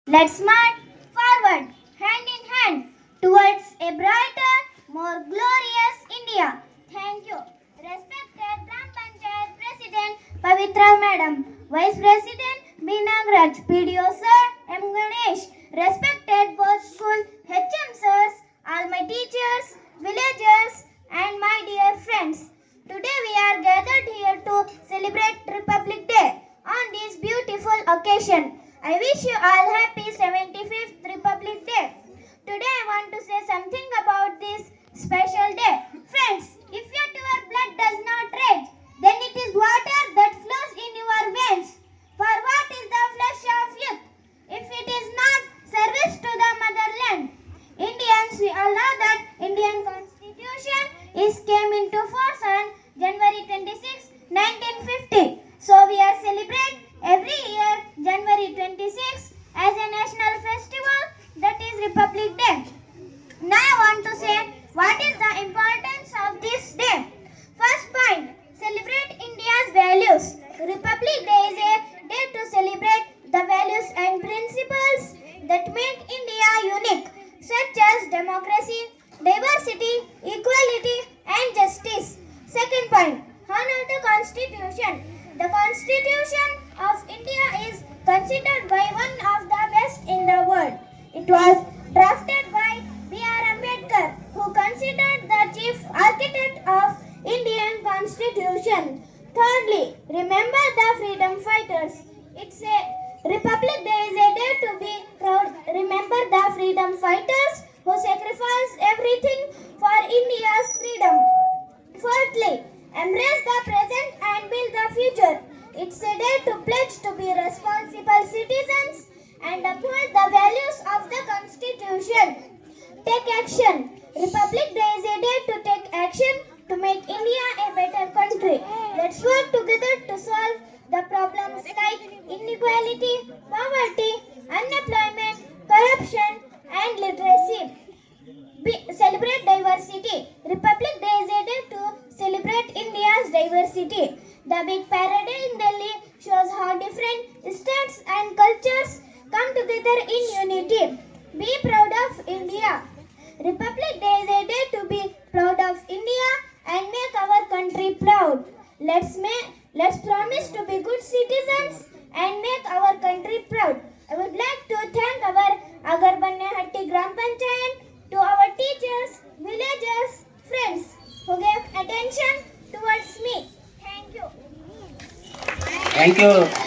Let's march forward, hand in hand, towards a brighter, more glorious India. Thank you. Respected Gram Panchayat President Pavitra Madam, Vice President B. Nagraj, PDO Sir M. Ganesh, respected both school HM Sirs, all my teachers, villagers, and my dear friends. Today we are gathered here to celebrate Republic Day on this beautiful occasion. I wish you all happy 75th Republic Day. Today I want to say something about this special day. Friends, if your blood does not rage, then it is water that flows in your veins. For what is the flesh of youth, if it is not service to the motherland? Indians, we all know that Indian Constitution came into force on January 26, 1950. So we are celebrate every year January 26 as a national festival, that is Republic Day. Now I want to say what is the importance of this day. First point, celebrate India's values. Republic Day is a day to celebrate the values and principles that make India unique, such as democracy, diversity, equality and justice. Second point, honor the Constitution. The Constitution of India is considered by one of the best in the world. It was drafted by B.R. Ambedkar, who considered the chief architect of Indian Constitution. Thirdly, remember the freedom fighters. It's a Republic Day is a day to be proud. Remember the freedom fighters who sacrificed everything for India's freedom. Fourthly, embrace the present and build the future. It's a day to pledge to be responsible citizens and uphold the values of the Constitution. Take action. Republic Day is a day to take action to make India a better country. Let's work together to solve the problems like inequality, poverty, unemployment, corruption, and literacy. Celebrate diversity. Republic Day is a day to celebrate India's diversity. The big parade in Delhi shows how different states and cultures come together in unity. Be proud of India. Republic Day is a day to be proud of India and make our country proud. Let's promise to be good citizens and make our country proud. I would like to thank our Agarbannehatti Gram Panchayat, to our teachers, villagers, friends who gave attention towards me. Thank you. Thank you.